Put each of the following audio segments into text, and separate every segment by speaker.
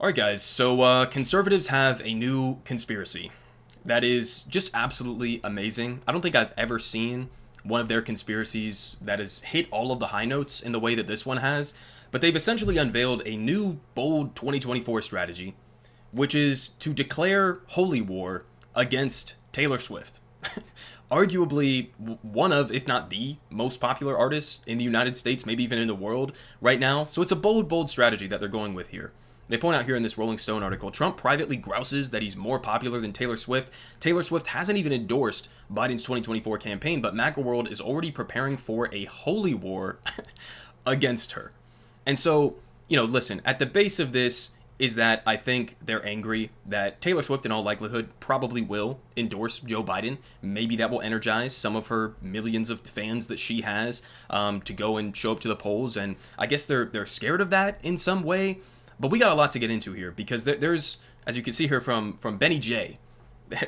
Speaker 1: Alright, guys, so conservatives have a new conspiracy that is just absolutely amazing. I don't think I've ever seen one of their conspiracies that has hit all of the high notes in the way that this one has, but they've essentially unveiled a new, bold 2024 strategy, which is to declare holy war against Taylor Swift. Arguably one of, if not the most popular artists in the United States, maybe even in the world right now. So it's a bold, bold strategy that they're going with here. They point out here in this Rolling Stone article, Trump privately grouses that he's more popular than Taylor Swift. Taylor Swift hasn't even endorsed Biden's 2024 campaign, but MAGA World is already preparing for a holy war against her. And so, listen, at the base of this is that I think they're angry that Taylor Swift, in all likelihood, probably will endorse Joe Biden. Maybe that will energize some of her millions of fans that she has to go and show up to the polls. And I guess they're scared of that in some way. But we got a lot to get into here because there's, as you can see here from Benny J,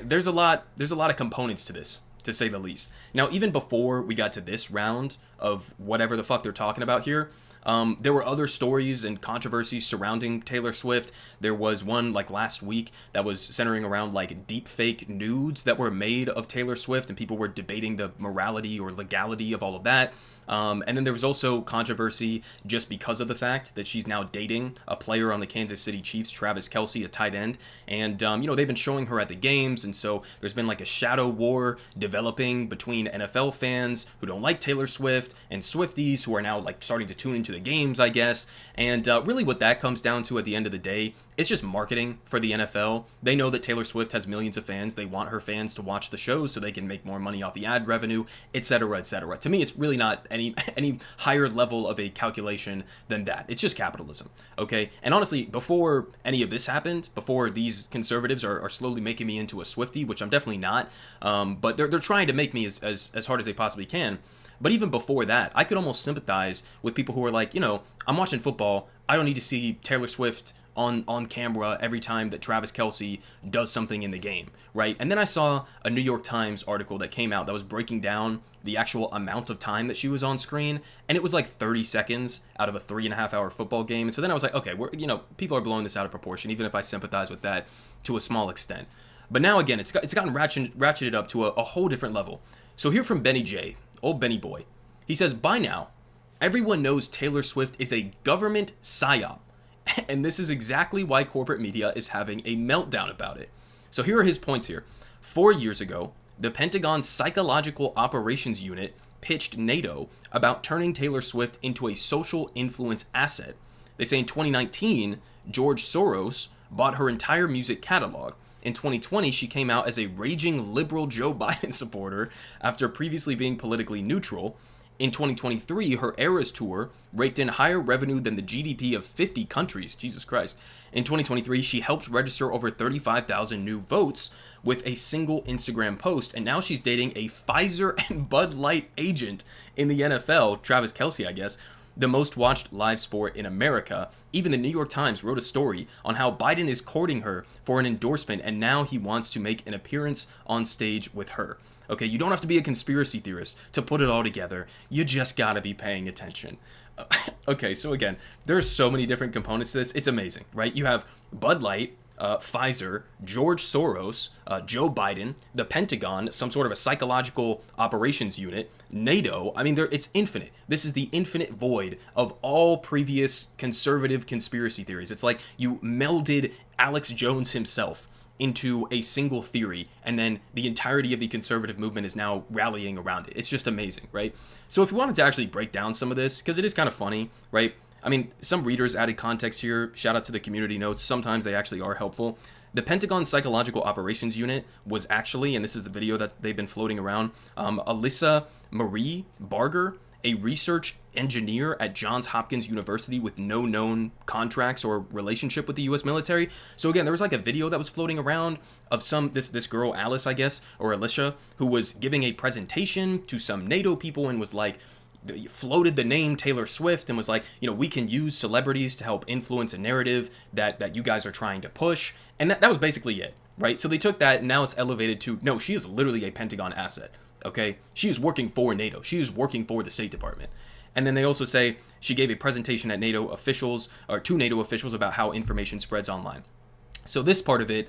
Speaker 1: there's a lot of components to this, to say the least. Now, even before we got to this round of whatever the fuck they're talking about here, there were other stories and controversies surrounding Taylor Swift. There was one like last week that was centering around like deep fake nudes that were made of Taylor Swift, and people were debating the morality or legality of all of that. And then there was also controversy just because of the fact that she's now dating a player on the Kansas City Chiefs, Travis Kelce, a tight end. And, they've been showing her at the games. And so there's been like a shadow war developing between NFL fans who don't like Taylor Swift and Swifties who are now like starting to tune into the games, I guess. And really what that comes down to at the end of the day, it's just marketing for the NFL. They know that Taylor Swift has millions of fans. They want her fans to watch the shows so they can make more money off the ad revenue, etc., etc. To me, it's really not any higher level of a calculation than that. It's just capitalism, okay? And honestly, before any of this happened, before these conservatives are slowly making me into a Swiftie, which I'm definitely not, but they're trying to make me as hard as they possibly can. But even before that, I could almost sympathize with people who are like, I'm watching football. I don't need to see Taylor Swift on camera every time that Travis Kelce does something in the game, right? And then I saw a New York Times article that came out that was breaking down the actual amount of time that she was on screen, and it was like 30 seconds out of a 3.5-hour football game. And so then I was like, okay, people are blowing this out of proportion, even if I sympathize with that to a small extent. But now again, it's gotten ratcheted up to a whole different level. So here from Benny J, old Benny boy, he says, by now, everyone knows Taylor Swift is a government psyop. And this is exactly why corporate media is having a meltdown about it. So here are his points here. 4 years ago, the Pentagon's Psychological Operations Unit pitched NATO about turning Taylor Swift into a social influence asset. They say in 2019, George Soros bought her entire music catalog. In 2020, she came out as a raging liberal Joe Biden supporter after previously being politically neutral. In 2023, her Eras tour raked in higher revenue than the GDP of 50 countries. Jesus Christ. In 2023, she helped register over 35,000 new votes with a single Instagram post, and now she's dating a Pfizer and Budlight agent in the NFL, Travis Kelce, I guess, the most watched live sport in America. Even the New York Times wrote a story on how Biden is courting her for an endorsement, and now he wants to make an appearance on stage with her. Okay, you don't have to be a conspiracy theorist to put it all together. You just gotta be paying attention. Okay, so again, there's so many different components to this. It's amazing, right? You have Bud Light, Pfizer, George Soros, Joe Biden, the Pentagon, some sort of a psychological operations unit, NATO. I mean, it's infinite. This is the infinite void of all previous conservative conspiracy theories. It's like you melded Alex Jones himself into a single theory, and then the entirety of the conservative movement is now rallying around it. It's just amazing, right? So if you wanted to actually break down some of this, because it is kind of funny, right? I mean, some readers added context here. Shout out to the community notes. Sometimes they actually are helpful. The Pentagon Psychological Operations Unit was actually, and this is the video that they've been floating around, Alyssa Marie Barger, a research engineer at Johns Hopkins University with no known contracts or relationship with the U.S. military. So again, there was like a video that was floating around of this girl, Alice, I guess, or Alicia, who was giving a presentation to some NATO people and was like, floated the name Taylor Swift and was like, we can use celebrities to help influence a narrative that you guys are trying to push. And that was basically it, right? So they took that and now it's elevated to, no, she is literally a Pentagon asset. Okay, she is working for NATO. She is working for the State Department. And then they also say she gave a presentation at NATO officials, or to NATO officials, about how information spreads online. So this part of it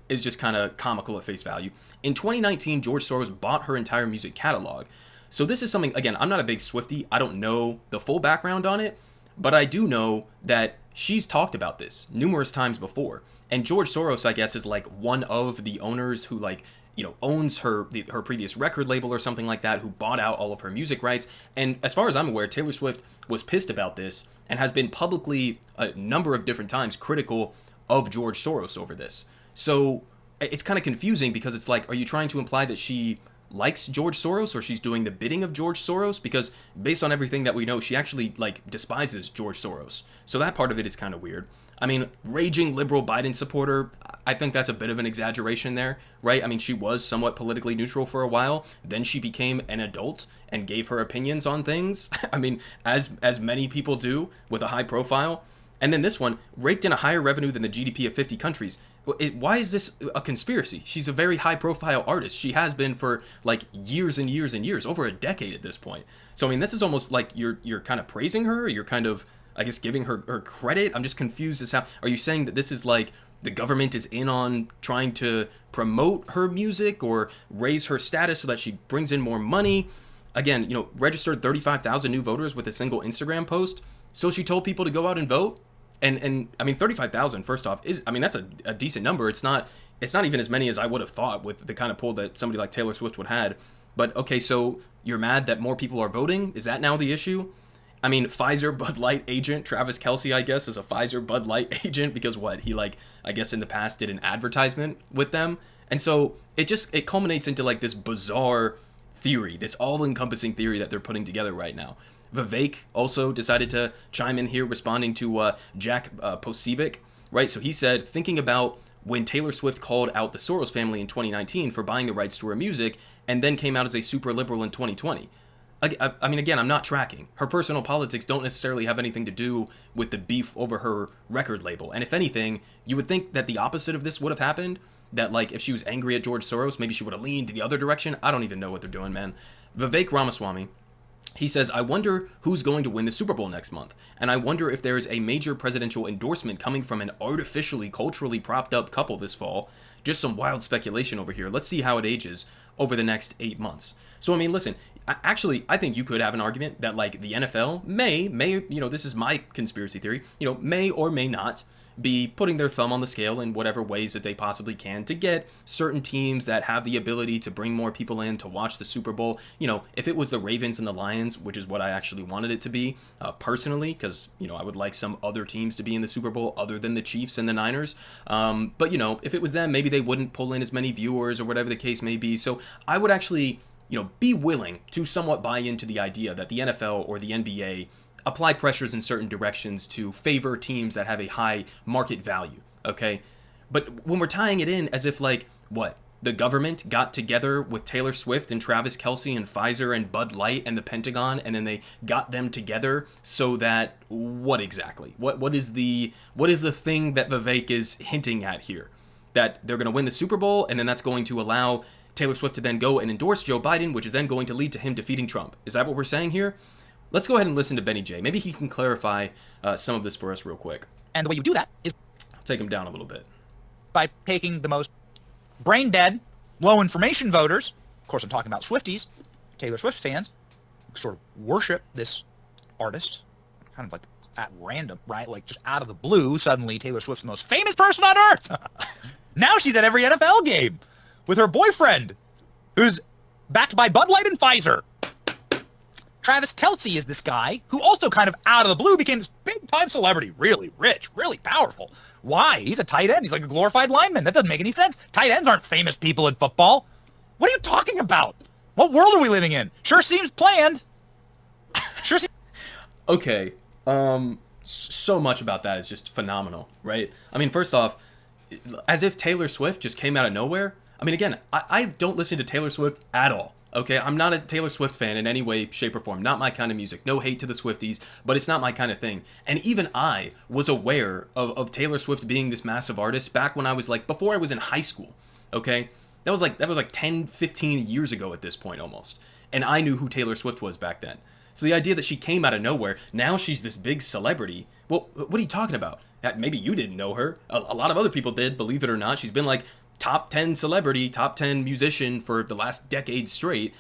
Speaker 1: is just kind of comical at face value. In 2019, George Soros bought her entire music catalog. So this is something, again, I'm not a big Swiftie. I don't know the full background on it, but I do know that she's talked about this numerous times before. And George Soros, I guess, is like one of the owners who, like, owns her previous record label or something like that, who bought out all of her music rights. And as far as I'm aware, Taylor Swift was pissed about this and has been publicly a number of different times critical of George Soros over this. So it's kind of confusing, because it's like, are you trying to imply that she likes George Soros, or she's doing the bidding of George Soros? Because based on everything that we know, she actually, like, despises George Soros. So that part of it is kind of weird. I mean, raging liberal Biden supporter, I think that's a bit of an exaggeration there, right? I mean, she was somewhat politically neutral for a while. Then she became an adult and gave her opinions on things. I mean, as many people do with a high profile. And then this one, raked in a higher revenue than the GDP of 50 countries. Why is this a conspiracy? She's a very high-profile artist. She has been for, like, years and years and years, over a decade at this point. So, I mean, this is almost like you're kind of praising her, or you're kind of, I guess, giving her credit. I'm just confused as how, are you saying that this is like the government is in on trying to promote her music or raise her status so that she brings in more money? Again, registered 35,000 new voters with a single Instagram post. So she told people to go out and vote. And I mean, 35,000, first off, that's a decent number. It's not even as many as I would have thought with the kind of poll that somebody like Taylor Swift would have had. But okay, so you're mad that more people are voting? Is that now the issue? I mean, Pfizer Budlight agent Travis Kelce, I guess, is a Pfizer Budlight agent because what? He, like, I guess in the past did an advertisement with them. And so it culminates into, like, this bizarre theory, this all-encompassing theory that they're putting together right now. Vivek also decided to chime in here, responding to Jack Posibic, right? So he said, thinking about when Taylor Swift called out the Soros family in 2019 for buying the rights to her music, and then came out as a super liberal in 2020. I mean, again, I'm not tracking. Her personal politics don't necessarily have anything to do with the beef over her record label. And if anything, you would think that the opposite of this would have happened. That, like, if she was angry at George Soros, maybe she would have leaned the other direction. I don't even know what they're doing, man. Vivek Ramaswamy, he says, I wonder who's going to win the Super Bowl next month. And I wonder if there is a major presidential endorsement coming from an artificially, culturally propped up couple this fall. Just some wild speculation over here. Let's see how it ages over the next 8 months. So, I mean, listen, actually, I think you could have an argument that, like, the NFL may, this is my conspiracy theory, may or may not be putting their thumb on the scale in whatever ways that they possibly can to get certain teams that have the ability to bring more people in to watch the Super Bowl. If it was the Ravens and the Lions, which is what I actually wanted it to be, personally, because, I would like some other teams to be in the Super Bowl other than the Chiefs and the Niners. But, if it was them, maybe they wouldn't pull in as many viewers or whatever the case may be. So I would actually, be willing to somewhat buy into the idea that the NFL or the NBA apply pressures in certain directions to favor teams that have a high market value, okay? But when we're tying it in as if, like, what? The government got together with Taylor Swift and Travis Kelce and Pfizer and Budlight and the Pentagon, and then they got them together so that, what exactly? What is the thing that Vivek is hinting at here? That they're going to win the Super Bowl, and then that's going to allow Taylor Swift to then go and endorse Joe Biden, which is then going to lead to him defeating Trump. Is that what we're saying here? Let's go ahead and listen to Benny J. Maybe he can clarify some of this for us real quick.
Speaker 2: And the way you do that is
Speaker 1: I'll take him down a little bit.
Speaker 2: by taking the most brain-dead, low-information voters. Of course, I'm talking about Swifties, Taylor Swift fans, who sort of worship this artist, kind of like at random, right? Like just out of the blue, suddenly Taylor Swift's the most famous person on earth. Now she's at every NFL game with her boyfriend, who's backed by Budlight and Pfizer. Travis Kelce is this guy who also kind of out of the blue became this big-time celebrity, really rich, really powerful. Why? He's a tight end. He's like a glorified lineman. That doesn't make any sense. Tight ends aren't famous people in football. What are you talking about? What world are we living in? Sure seems planned. Sure seems...
Speaker 1: Okay. So much about that is just phenomenal, right? I mean, first off, as if Taylor Swift just came out of nowhere. I mean, again, I don't listen to Taylor Swift at all. Okay, I'm not a Taylor Swift fan in any way, shape, or form. Not my kind of music. No hate to the Swifties, but it's not my kind of thing. And even I was aware of Taylor Swift being this massive artist back when I was like, before I was in high school. Okay, that was like 10, 15 years ago at this point almost. And I knew who Taylor Swift was back then. So the idea that she came out of nowhere, now she's this big celebrity. Well, what are you talking about? Maybe you didn't know her. A lot of other people did, believe it or not. She's been like top 10 celebrity, top 10 musician for the last decade straight.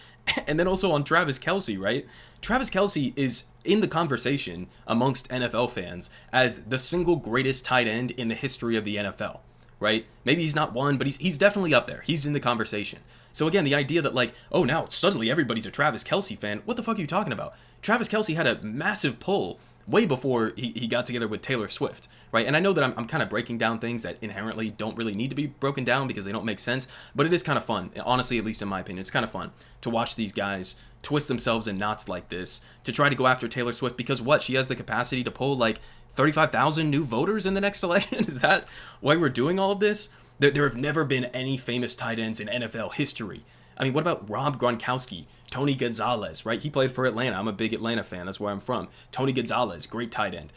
Speaker 1: And then also on Travis Kelce, right? Travis Kelce is in the conversation amongst NFL fans as the single greatest tight end in the history of the NFL, right? Maybe he's not one, but he's definitely up there. He's in the conversation. So again, the idea that like, oh, now suddenly everybody's a Travis Kelce fan. What the fuck are you talking about? Travis Kelce had a massive pull way before he got together with Taylor Swift, right? And I know that I'm kind of breaking down things that inherently don't really need to be broken down because they don't make sense, but it is kind of fun. Honestly, at least in my opinion, it's kind of fun to watch these guys twist themselves in knots like this to try to go after Taylor Swift because what? She has the capacity to pull like 35,000 new voters in the next election? Is that why we're doing all of this? There have never been any famous tight ends in NFL history. I mean, what about Rob Gronkowski, Tony Gonzalez, right? He played for Atlanta. I'm a big Atlanta fan. That's where I'm from. Tony Gonzalez, great tight end.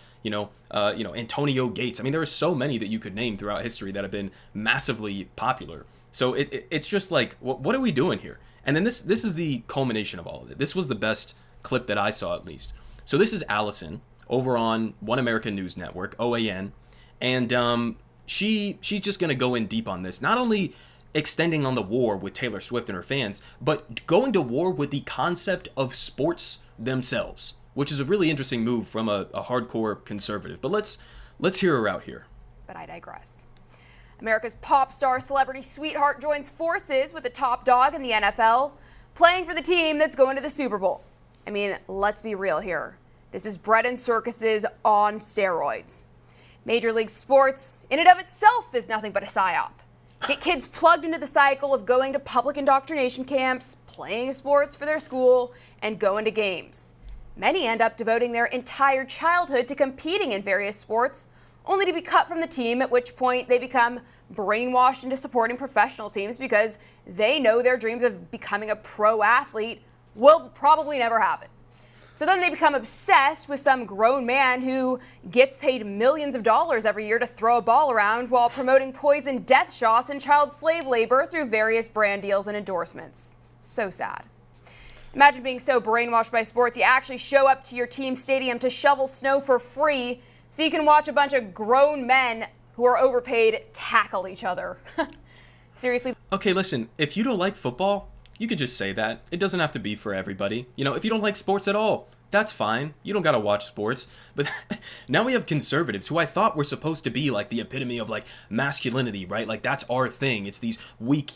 Speaker 1: Antonio Gates. I mean, there are so many that you could name throughout history that have been massively popular. So it's just like, what are we doing here? And then this is the culmination of all of it. This was the best clip that I saw, at least. So this is Allison over on One American News Network, OAN, and she's just going to go in deep on this. Not only extending on the war with Taylor Swift and her fans, but going to war with the concept of sports themselves, which is a really interesting move from a hardcore conservative. But let's hear her out here.
Speaker 3: But I digress. America's pop star celebrity sweetheart joins forces with the top dog in the NFL, playing for the team that's going to the Super Bowl. I mean, let's be real here. This is bread and circuses on steroids. Major League Sports, in and of itself, is nothing but a psyop. Get kids plugged into the cycle of going to public indoctrination camps, playing sports for their school, and going to games. Many end up devoting their entire childhood to competing in various sports, only to be cut from the team, at which point they become brainwashed into supporting professional teams because they know their dreams of becoming a pro athlete will probably never happen. So then they become obsessed with some grown man who gets paid millions of dollars every year to throw a ball around while promoting poison death shots and child slave labor through various brand deals and endorsements. So sad. Imagine being so brainwashed by sports you actually show up to your team stadium to shovel snow for free so you can watch a bunch of grown men who are overpaid tackle each other. Seriously.
Speaker 1: Okay, listen, if you don't like football, you could just say that. It doesn't have to be for everybody. You know, if you don't like sports at all, that's fine. You don't gotta watch sports. But now we have conservatives who I thought were supposed to be like the epitome of like masculinity, right? Like that's our thing. It's these weak,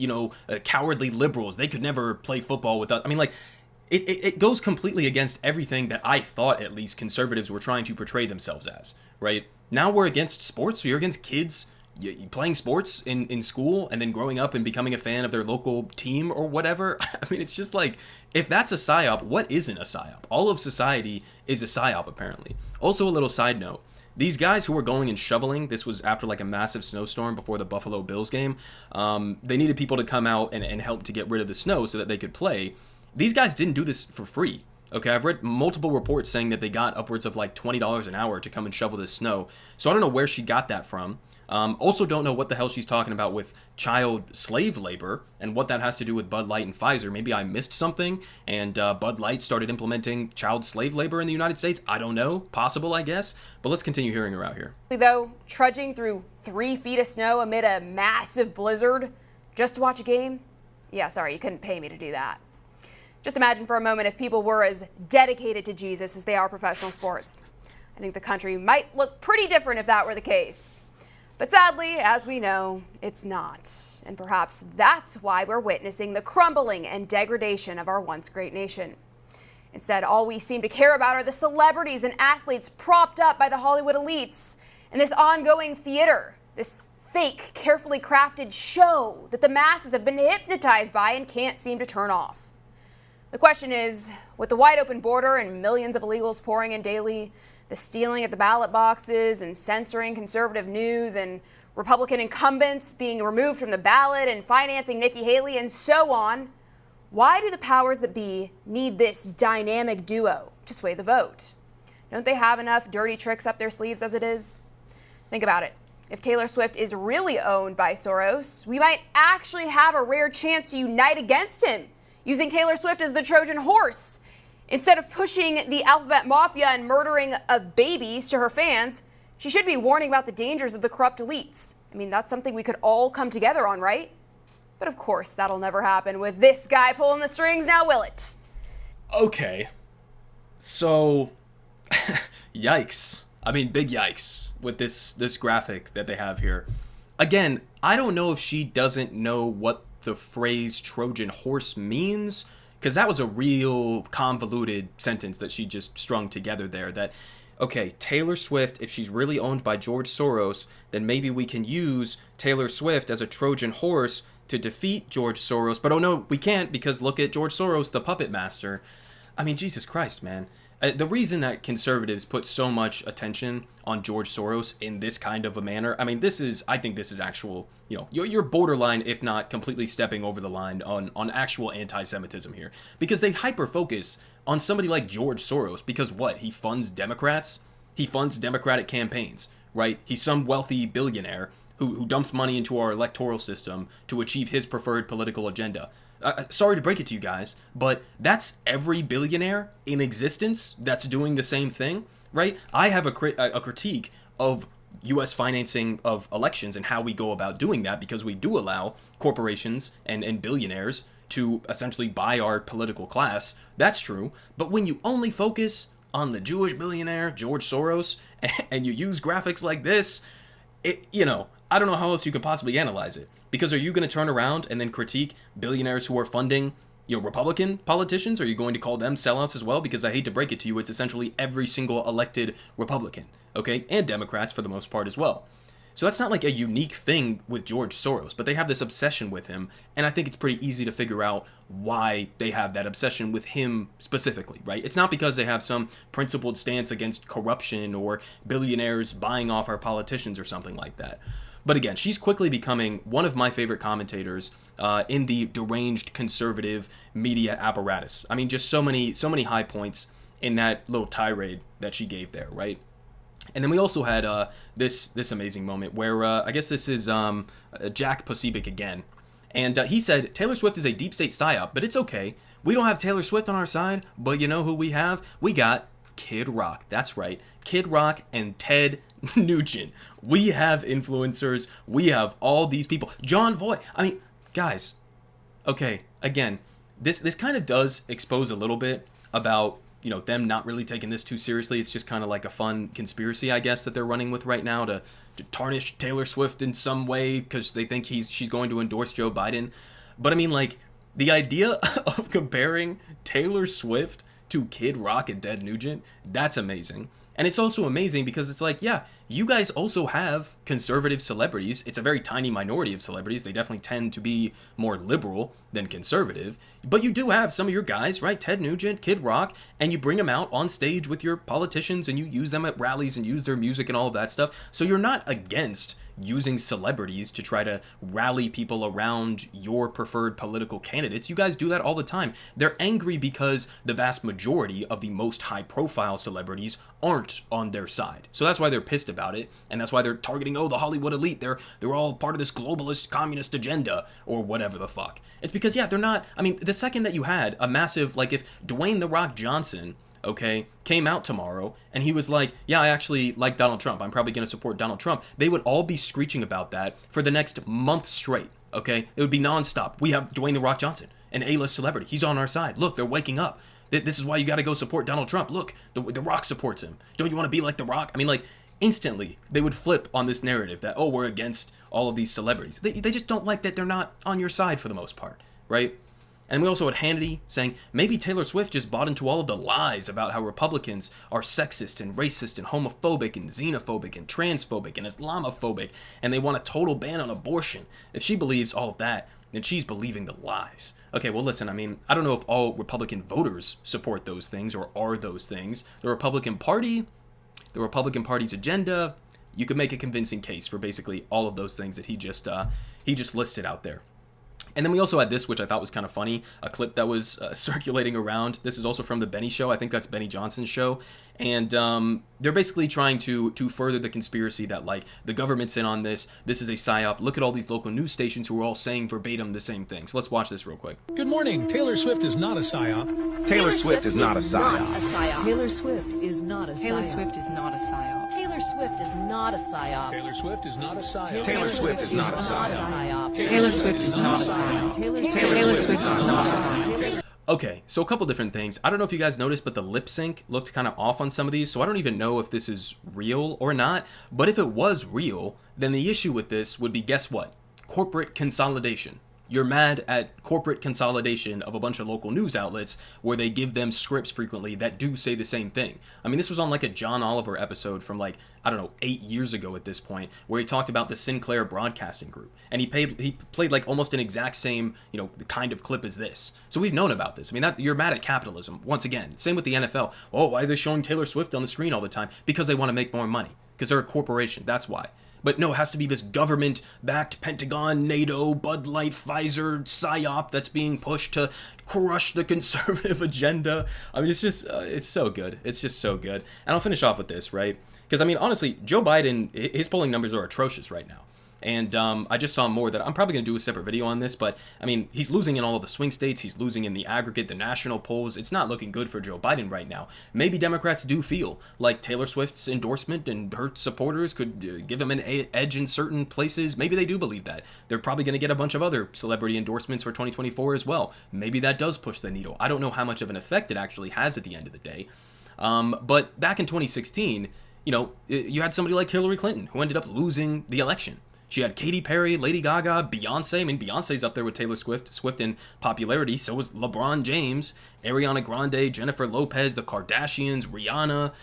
Speaker 1: cowardly liberals. They could never play football without. I mean, like, it goes completely against everything that I thought at least conservatives were trying to portray themselves as, right? Now we're against sports. So you're against kids playing sports in school and then growing up and becoming a fan of their local team or whatever. I mean, it's just like, if that's a psyop, what isn't a psyop? All of society is a psyop, apparently. Also, a little side note. These guys who were going and shoveling, this was after like a massive snowstorm before the Buffalo Bills game. They needed people to come out and help to get rid of the snow so that they could play. These guys didn't do this for free. Okay, I've read multiple reports saying that they got upwards of like $20 an hour to come and shovel this snow. So I don't know where she got that from. Also don't know what the hell she's talking about with child slave labor and what that has to do with Budlight and Pfizer. Maybe I missed something and Budlight started implementing child slave labor in the United States. I don't know. Possible, I guess. But let's continue hearing her out here.
Speaker 3: Though, trudging through 3 feet of snow amid a massive blizzard just to watch a game? Yeah, sorry, you couldn't pay me to do that. Just imagine for a moment if people were as dedicated to Jesus as they are professional sports. I think the country might look pretty different if that were the case. But sadly, as we know, it's not. And perhaps that's why we're witnessing the crumbling and degradation of our once great nation. Instead, all we seem to care about are the celebrities and athletes propped up by the Hollywood elites and this ongoing theater, this fake, carefully crafted show that the masses have been hypnotized by and can't seem to turn off. The question is, with the wide open border and millions of illegals pouring in daily, the stealing at the ballot boxes and censoring conservative news and Republican incumbents being removed from the ballot and financing Nikki Haley and so on, why do the powers that be need this dynamic duo to sway the vote? Don't they have enough dirty tricks up their sleeves as it is? Think about it. If Taylor Swift is really owned by Soros, we might actually have a rare chance to unite against him, using Taylor Swift as the Trojan horse. Instead of pushing the alphabet mafia and murdering of babies to her fans, she should be warning about the dangers of the corrupt elites. I mean, that's something we could all come together on, right? But of course, that'll never happen with this guy pulling the strings, now will it?
Speaker 1: Okay. So, yikes. I mean, big yikes with this graphic that they have here. Again, I don't know if she doesn't know what the phrase Trojan horse means, because that was a real convoluted sentence that she just strung together there. That, okay, Taylor Swift, if she's really owned by George Soros, then maybe we can use Taylor Swift as a Trojan horse to defeat George Soros. But oh no, we can't, because look at George Soros, the puppet master. I mean, Jesus Christ, man. The reason that conservatives put so much attention on George Soros in this kind of a manner, I mean, I think this is actual, you're borderline, if not completely stepping over the line on actual anti-Semitism here. Because they hyper-focus on somebody like George Soros, because what? He funds Democrats? He funds Democratic campaigns, right? He's some wealthy billionaire who dumps money into our electoral system to achieve his preferred political agenda. Sorry to break it to you guys, but that's every billionaire in existence that's doing the same thing, right? I have a critique of U.S. financing of elections and how we go about doing that, because we do allow corporations and billionaires to essentially buy our political class. That's true. But when you only focus on the Jewish billionaire, George Soros, and you use graphics like this, I don't know how else you could possibly analyze it. Because are you going to turn around and then critique billionaires who are funding, Republican politicians? Are you going to call them sellouts as well? Because I hate to break it to you, it's essentially every single elected Republican, okay? And Democrats for the most part as well. So that's not like a unique thing with George Soros, but they have this obsession with him, and I think it's pretty easy to figure out why they have that obsession with him specifically, right? It's not because they have some principled stance against corruption or billionaires buying off our politicians or something like that. But again, she's quickly becoming one of my favorite commentators in the deranged conservative media apparatus. I mean, just so many high points in that little tirade that she gave there, right? And then we also had this amazing moment where I guess this is Jack Posibic again. And he said, Taylor Swift is a deep state psyop, but it's okay. We don't have Taylor Swift on our side, but you know who we have? We got Kid Rock. That's right. Kid Rock and Ted Nugent. We have influencers. We have all these people. John Voight. I mean, guys, okay, again, this kind of does expose a little bit about, them not really taking this too seriously. It's just kind of like a fun conspiracy, I guess, that they're running with right now to tarnish Taylor Swift in some way because they think she's going to endorse Joe Biden. But I mean, like, the idea of comparing Taylor Swift to Kid Rock and Ted Nugent, that's amazing. And it's also amazing because it's like, yeah, you guys also have conservative celebrities. It's a very tiny minority of celebrities. They definitely tend to be more liberal than conservative. But you do have some of your guys, right? Ted Nugent, Kid Rock, and you bring them out on stage with your politicians and you use them at rallies and use their music and all of that stuff. So you're not against using celebrities to try to rally people around your preferred political candidates. You guys do that all the time. They're angry because the vast majority of the most high-profile celebrities aren't on their side. So that's why they're pissed about it, and that's why they're targeting, the Hollywood elite. They're all part of this globalist communist agenda, or whatever the fuck. It's because, yeah, they're not. I mean, the second that you had a massive, like, if Dwayne "The Rock" Johnson, okay, came out tomorrow and he was like, yeah, I actually like Donald Trump, I'm probably going to support Donald Trump, they would all be screeching about that for the next month straight, okay? It would be nonstop. We have Dwayne "The Rock" Johnson, an A-list celebrity. He's on our side. Look, they're waking up. This is why you got to go support Donald Trump. Look, the Rock supports him. Don't you want to be like The Rock? I mean, like, instantly, they would flip on this narrative that, we're against all of these celebrities. They just don't like that they're not on your side for the most part, right? And we also had Hannity saying, maybe Taylor Swift just bought into all of the lies about how Republicans are sexist and racist and homophobic and xenophobic and transphobic and Islamophobic, and they want a total ban on abortion. If she believes all of that, then she's believing the lies. Okay, well, listen, I mean, I don't know if all Republican voters support those things or are those things. The Republican Party's agenda, you could make a convincing case for basically all of those things that he just listed out there. And then we also had this, which I thought was kind of funny, a clip that was circulating around. This is also from the Benny Show. I think that's Benny Johnson's show. And they're basically trying to further the conspiracy that, like, the government's in on this. This is a PSYOP. Look at all these local news stations who are all saying verbatim the same thing. So let's watch this real quick.
Speaker 4: Good morning. Taylor Swift is not a PSYOP.
Speaker 5: Taylor Swift is not a PSYOP.
Speaker 6: Taylor Swift is not a PSYOP.
Speaker 7: Taylor Swift is not a PSYOP.
Speaker 6: Taylor Swift is not a PSYOP.
Speaker 4: Taylor Swift is not a PSYOP.
Speaker 5: Taylor Swift is not a PSYOP.
Speaker 7: Taylor Swift is not a PSYOP. Taylor Swift is not a PSYOP.
Speaker 1: Okay, so a couple different things. I don't know if you guys noticed, but the lip sync looked kind of off on some of these, so I don't even know if this is real or not. But if it was real, then the issue with this would be, guess what? Corporate consolidation. You're mad at corporate consolidation of a bunch of local news outlets where they give them scripts frequently that do say the same thing. I mean, this was on like a John Oliver episode from like, I don't know, 8 years ago at this point, where he talked about the Sinclair Broadcasting Group. And he played like almost an exact same, kind of clip as this. So we've known about this. I mean, you're mad at capitalism. Once again, same with the NFL. Oh, why are they showing Taylor Swift on the screen all the time? Because they want to make more money. Because they're a corporation. That's why. But no, it has to be this government-backed Pentagon, NATO, Budlight, Pfizer, PSYOP that's being pushed to crush the conservative agenda. I mean, it's just, it's so good. It's just so good. And I'll finish off with this, right? Because, I mean, honestly, Joe Biden, his polling numbers are atrocious right now. And I just saw more that I'm probably going to do a separate video on this, but I mean, he's losing in all of the swing states. He's losing in the aggregate, the national polls. It's not looking good for Joe Biden right now. Maybe Democrats do feel like Taylor Swift's endorsement and her supporters could give him an edge in certain places. Maybe they do believe that. They're probably going to get a bunch of other celebrity endorsements for 2024 as well. Maybe that does push the needle. I don't know how much of an effect it actually has at the end of the day. But back in 2016, you had somebody like Hillary Clinton who ended up losing the election. She had Katy Perry, Lady Gaga, Beyonce. I mean, Beyonce's up there with Taylor Swift in popularity. So was LeBron James, Ariana Grande, Jennifer Lopez, the Kardashians, Rihanna.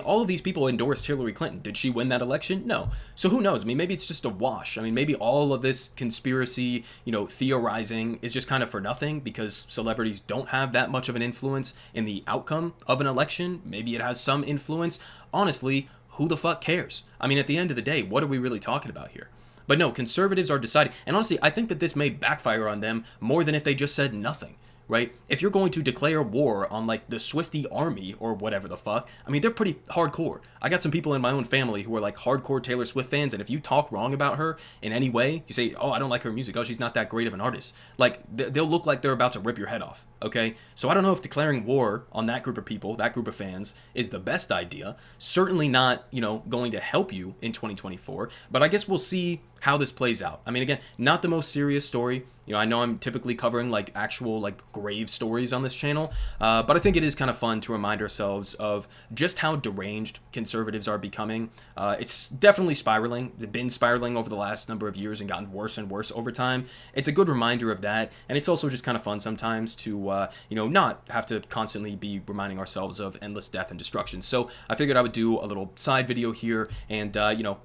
Speaker 1: All of these people endorsed Hillary Clinton. Did she win that election? No. So who knows? I mean, maybe it's just a wash. I mean, maybe all of this conspiracy, theorizing is just kind of for nothing because celebrities don't have that much of an influence in the outcome of an election. Maybe it has some influence. Honestly, who the fuck cares? I mean, at the end of the day, what are we really talking about here? But no, conservatives are deciding. And honestly, I think that this may backfire on them more than if they just said nothing, right? If you're going to declare war on like the Swiftie army or whatever the fuck, I mean, they're pretty hardcore. I got some people in my own family who are like hardcore Taylor Swift fans. And if you talk wrong about her in any way, you say, oh, I don't like her music. Oh, she's not that great of an artist. Like they'll look like they're about to rip your head off. Okay. So I don't know if declaring war on that group of people, that group of fans is the best idea. Certainly not, going to help you in 2024, but I guess we'll see how this plays out. I mean, again, not the most serious story. I know I'm typically covering like actual like grave stories on this channel, but I think it is kind of fun to remind ourselves of just how deranged conservatives are becoming. It's definitely spiraling. It's been spiraling over the last number of years and gotten worse and worse over time. It's a good reminder of that, and it's also just kind of fun sometimes to not have to constantly be reminding ourselves of endless death and destruction. So I figured I would do a little side video here and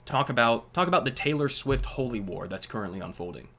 Speaker 1: talk about the Taylor Swift holy war that's currently unfolding.